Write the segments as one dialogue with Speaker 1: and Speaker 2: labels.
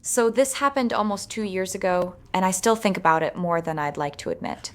Speaker 1: So this happened almost 2 years ago, and I still think about it more than I'd like to admit.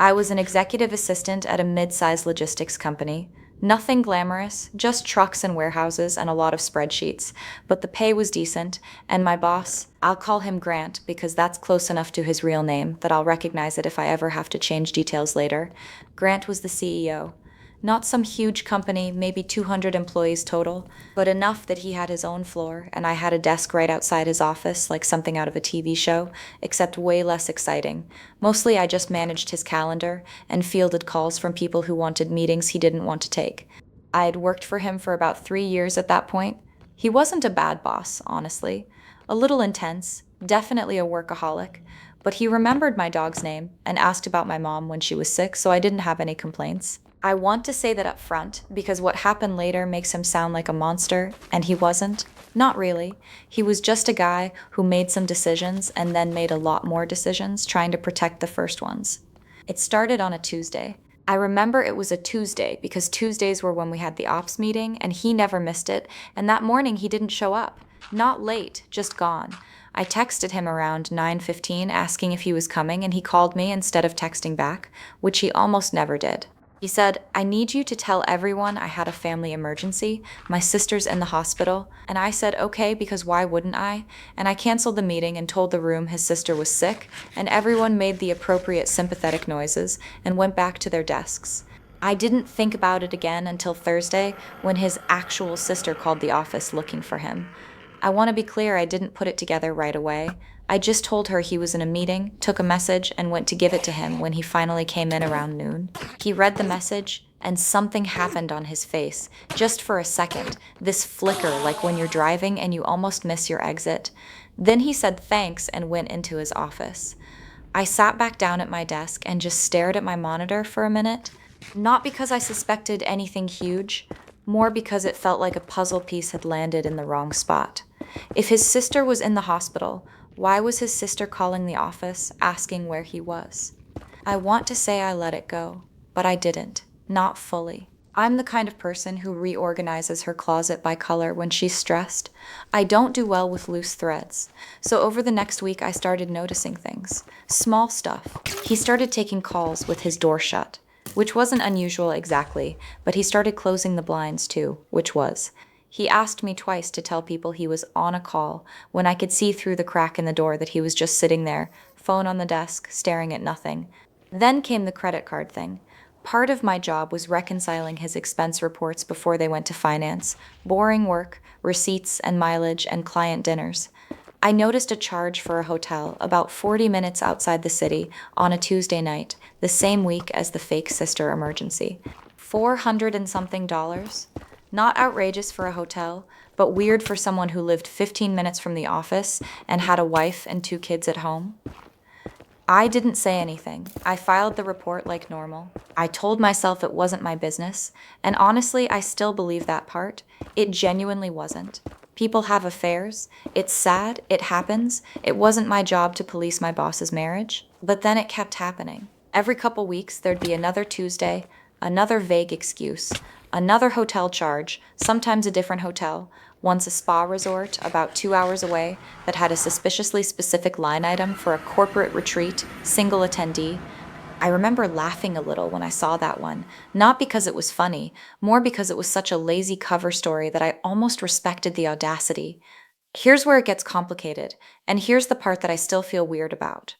Speaker 1: I was an executive assistant at a mid-sized logistics company. Nothing glamorous, just trucks and warehouses and a lot of spreadsheets, but the pay was decent, and my boss, I'll call him Grant because that's close enough to his real name that I'll recognize it if I ever have to change details later. Grant was the CEO. Not some huge company, maybe 200 employees total, but enough that he had his own floor, and I had a desk right outside his office, like something out of a TV show, except way less exciting. Mostly I just managed his calendar and fielded calls from people who wanted meetings he didn't want to take. I had worked for him for about 3 years at that point. He wasn't a bad boss, honestly. A little intense, definitely a workaholic, but he remembered my dog's name and asked about my mom when she was sick, so I didn't have any complaints. I want to say that up front because what happened later makes him sound like a monster, and he wasn't. Not really. He was just a guy who made some decisions and then made a lot more decisions trying to protect the first ones. It started on a Tuesday. I remember it was a Tuesday because Tuesdays were when we had the ops meeting and he never missed it, and that morning he didn't show up. Not late, just gone. I texted him around 9:15 asking if he was coming and he called me instead of texting back, which he almost never did. He said, I need you to tell everyone I had a family emergency. My sister's in the hospital. And I said, okay, because why wouldn't I? And I canceled the meeting and told the room his sister was sick, and everyone made the appropriate sympathetic noises and went back to their desks. I didn't think about it again until Thursday when his actual sister called the office looking for him. I want to be clear, I didn't put it together right away. I just told her he was in a meeting, took a message, and went to give it to him when he finally came in around noon. He read the message, and something happened on his face, just for a second, this flicker like when you're driving and you almost miss your exit. Then he said thanks and went into his office. I sat back down at my desk and just stared at my monitor for a minute, not because I suspected anything huge, more because it felt like a puzzle piece had landed in the wrong spot. If his sister was in the hospital, why was his sister calling the office, asking where he was? I want to say I let it go, but I didn't. Not fully. I'm the kind of person who reorganizes her closet by color when she's stressed. I don't do well with loose threads. So over the next week, I started noticing things. Small stuff. He started taking calls with his door shut, which wasn't unusual exactly, but he started closing the blinds too, which was. He asked me twice to tell people he was on a call when I could see through the crack in the door that he was just sitting there, phone on the desk, staring at nothing. Then came the credit card thing. Part of my job was reconciling his expense reports before they went to finance, boring work, receipts and mileage and client dinners. I noticed a charge for a hotel about 40 minutes outside the city on a Tuesday night, the same week as the fake sister emergency. 400 and something dollars? Not outrageous for a hotel, but weird for someone who lived 15 minutes from the office and had a wife and 2 kids at home. I didn't say anything. I filed the report like normal. I told myself it wasn't my business, and honestly, I still believe that part. It genuinely wasn't. People have affairs. It's sad. It happens. It wasn't my job to police my boss's marriage. But then it kept happening. Every couple weeks, there'd be another Tuesday, another vague excuse, another hotel charge, sometimes a different hotel, once a spa resort about 2 hours away that had a suspiciously specific line item for a corporate retreat, single attendee. I remember laughing a little when I saw that one, not because it was funny, more because it was such a lazy cover story that I almost respected the audacity. Here's where it gets complicated, and here's the part that I still feel weird about.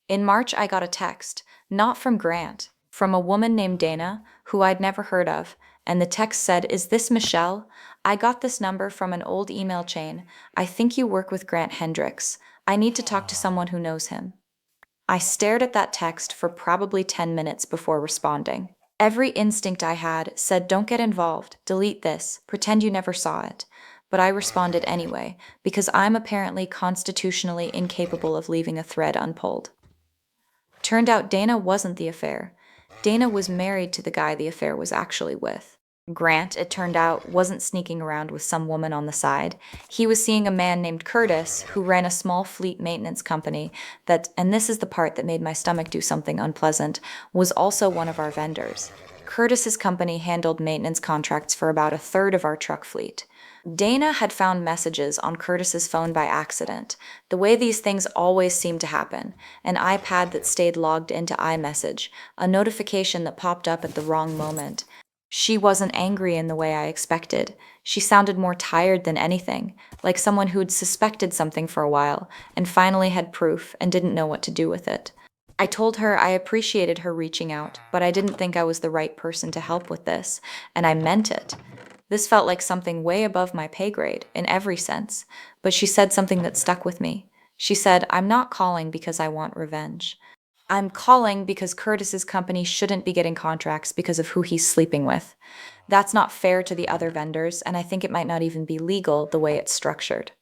Speaker 1: In March, I got a text, not from Grant, from a woman named Dana, who I'd never heard of, and the text said, Is this Michelle? I got this number from an old email chain. I think you work with Grant Hendricks. I need to talk to someone who knows him. I stared at that text for probably 10 minutes before responding. Every instinct I had said, Don't get involved, delete this, pretend you never saw it. But I responded anyway, because I'm apparently constitutionally incapable of leaving a thread unpulled. Turned out Dana wasn't the affair. Dana was married to the guy the affair was actually with. Grant, it turned out, wasn't sneaking around with some woman on the side. He was seeing a man named Curtis who ran a small fleet maintenance company that, and this is the part that made my stomach do something unpleasant, was also one of our vendors. Curtis's company handled maintenance contracts for about a third of our truck fleet. Dana had found messages on Curtis's phone by accident, the way these things always seem to happen. An iPad that stayed logged into iMessage, a notification that popped up at the wrong moment. She wasn't angry in the way I expected. She sounded more tired than anything, like someone who'd suspected something for a while and finally had proof and didn't know what to do with it. I told her I appreciated her reaching out, but I didn't think I was the right person to help with this, and I meant it. This felt like something way above my pay grade, in every sense, but she said something that stuck with me. She said, I'm not calling because I want revenge. I'm calling because Curtis's company shouldn't be getting contracts because of who he's sleeping with. That's not fair to the other vendors, and I think it might not even be legal the way it's structured.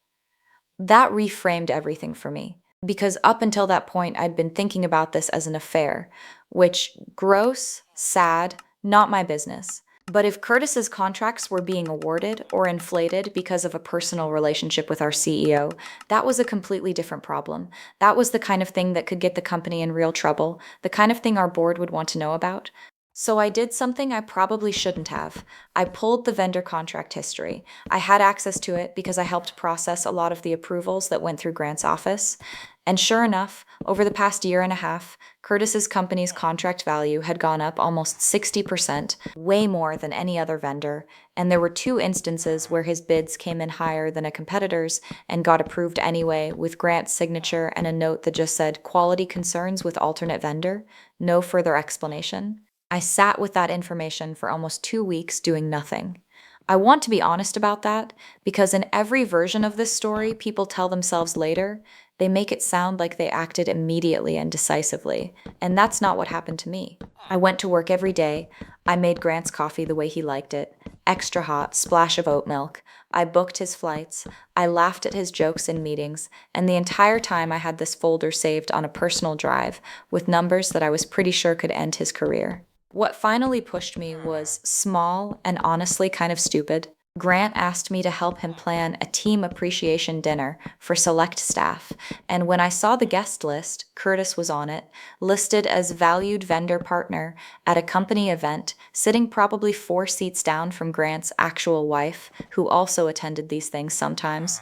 Speaker 1: That reframed everything for me, because up until that point, I'd been thinking about this as an affair, which, gross, sad, not my business. But if Curtis's contracts were being awarded or inflated because of a personal relationship with our CEO, that was a completely different problem. That was the kind of thing that could get the company in real trouble, the kind of thing our board would want to know about. So I did something I probably shouldn't have. I pulled the vendor contract history. I had access to it because I helped process a lot of the approvals that went through Grant's office. And sure enough, over the past year and a half, Curtis's company's contract value had gone up almost 60%, way more than any other vendor, and there were two instances where his bids came in higher than a competitor's and got approved anyway, with Grant's signature and a note that just said quality concerns with alternate vendor, no further explanation. I sat with that information for almost 2 weeks doing nothing. I want to be honest about that because in every version of this story people tell themselves later, they make it sound like they acted immediately and decisively, and that's not what happened to me. I went to work every day. I made Grant's coffee the way he liked it, extra hot, splash of oat milk. I booked his flights. I laughed at his jokes in meetings, and the entire time I had this folder saved on a personal drive with numbers that I was pretty sure could end his career. What finally pushed me was small and honestly kind of stupid. Grant asked me to help him plan a team appreciation dinner for select staff, and when I saw the guest list, Curtis was on it, listed as valued vendor partner at a company event, sitting probably 4 seats down from Grant's actual wife, who also attended these things sometimes.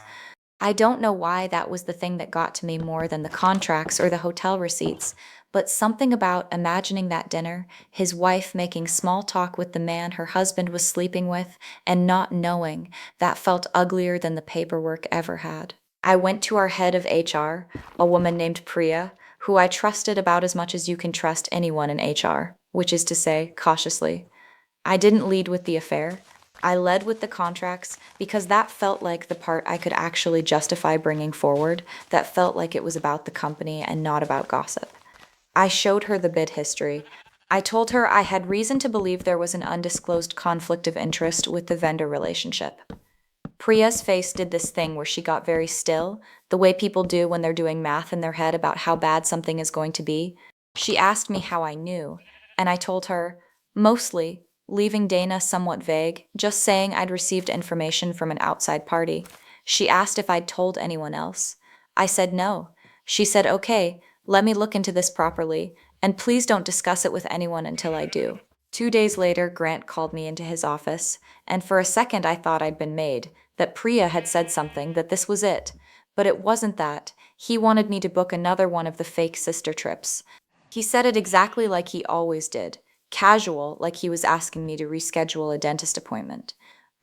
Speaker 1: I don't know why that was the thing that got to me more than the contracts or the hotel receipts, but something about imagining that dinner, his wife making small talk with the man her husband was sleeping with, and not knowing, that felt uglier than the paperwork ever had. I went to our head of HR, a woman named Priya, who I trusted about as much as you can trust anyone in HR, which is to say, cautiously. I didn't lead with the affair. I led with the contracts because that felt like the part I could actually justify bringing forward, that felt like it was about the company and not about gossip. I showed her the bid history. I told her I had reason to believe there was an undisclosed conflict of interest with the vendor relationship. Priya's face did this thing where she got very still, the way people do when they're doing math in their head about how bad something is going to be. She asked me how I knew, and I told her, mostly, leaving Dana somewhat vague, just saying I'd received information from an outside party. She asked if I'd told anyone else. I said no. She said, okay, let me look into this properly, and please don't discuss it with anyone until I do. 2 days later, Grant called me into his office, and for a second I thought I'd been made, that Priya had said something, that this was it. But it wasn't that. He wanted me to book another one of the fake sister trips. He said it exactly like he always did, casual, like he was asking me to reschedule a dentist appointment.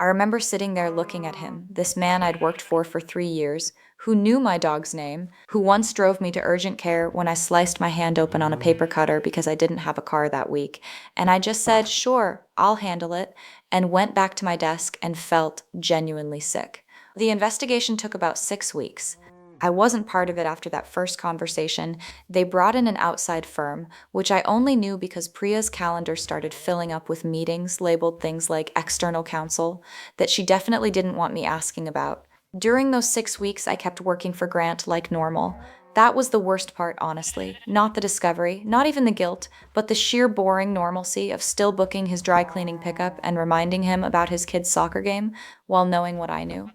Speaker 1: I remember sitting there looking at him, this man I'd worked for 3 years, who knew my dog's name, who once drove me to urgent care when I sliced my hand open on a paper cutter because I didn't have a car that week. And I just said, sure, I'll handle it, and went back to my desk and felt genuinely sick. The investigation took about 6 weeks. I wasn't part of it after that first conversation. They brought in an outside firm, which I only knew because Priya's calendar started filling up with meetings labeled things like external counsel that she definitely didn't want me asking about. During those 6 weeks, I kept working for Grant like normal. That was the worst part, honestly. Not the discovery, not even the guilt, but the sheer boring normalcy of still booking his dry cleaning pickup and reminding him about his kid's soccer game while knowing what I knew.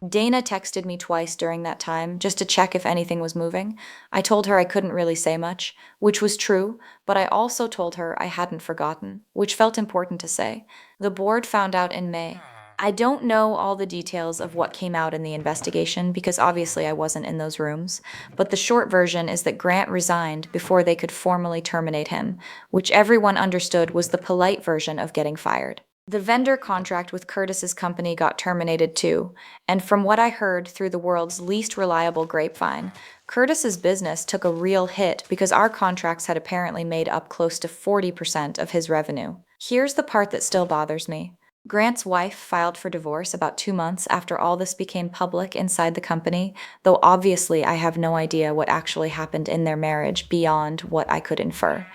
Speaker 1: Dana texted me twice during that time just to check if anything was moving. I told her I couldn't really say much, which was true, but I also told her I hadn't forgotten, which felt important to say. The board found out in May. I don't know all the details of what came out in the investigation because obviously I wasn't in those rooms, but the short version is that Grant resigned before they could formally terminate him, which everyone understood was the polite version of getting fired. The vendor contract with Curtis's company got terminated too, and from what I heard through the world's least reliable grapevine, Curtis's business took a real hit because our contracts had apparently made up close to 40% of his revenue. Here's the part that still bothers me. Grant's wife filed for divorce about 2 months after all this became public inside the company, though obviously I have no idea what actually happened in their marriage beyond what I could infer.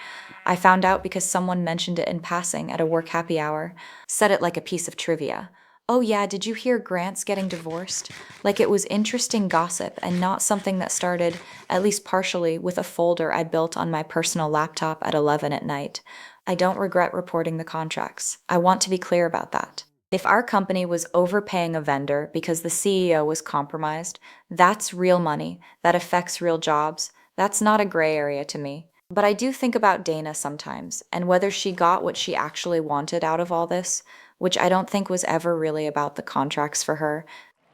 Speaker 1: I found out because someone mentioned it in passing at a work happy hour, said it like a piece of trivia. Oh, yeah, did you hear Grant's getting divorced? Like it was interesting gossip and not something that started, at least partially, with a folder I built on my personal laptop at 11 at night. I don't regret reporting the contracts. I want to be clear about that. If our company was overpaying a vendor because the CEO was compromised, that's real money. That affects real jobs. That's not a gray area to me. But I do think about Dana sometimes and whether she got what she actually wanted out of all this, which I don't think was ever really about the contracts for her.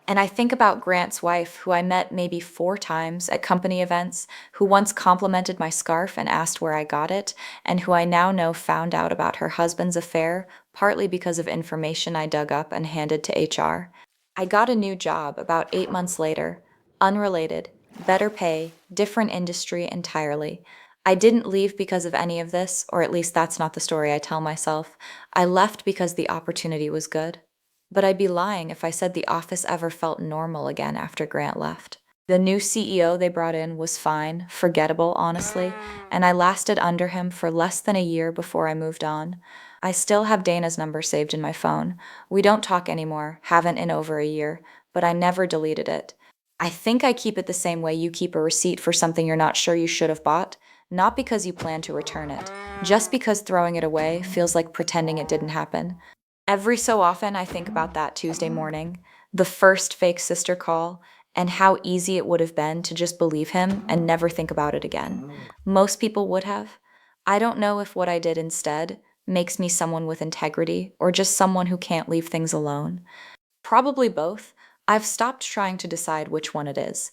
Speaker 1: And I think about Grant's wife, who I met maybe 4 times at company events, who once complimented my scarf and asked where I got it, and who I now know found out about her husband's affair, partly because of information I dug up and handed to HR. I got a new job about 8 months later, unrelated, better pay, different industry entirely. I didn't leave because of any of this, or at least that's not the story I tell myself. I left because the opportunity was good. But I'd be lying if I said the office ever felt normal again after Grant left. The new CEO they brought in was fine, forgettable, honestly, and I lasted under him for less than a year before I moved on. I still have Dana's number saved in my phone. We don't talk anymore, haven't in over a year, but I never deleted it. I think I keep it the same way you keep a receipt for something you're not sure you should have bought, not because you plan to return it, just because throwing it away feels like pretending it didn't happen. Every so often, I think about that Tuesday morning, the first fake sister call, and how easy it would have been to just believe him and never think about it again. Most people would have. I don't know if what I did instead makes me someone with integrity or just someone who can't leave things alone. Probably both. I've stopped trying to decide which one it is.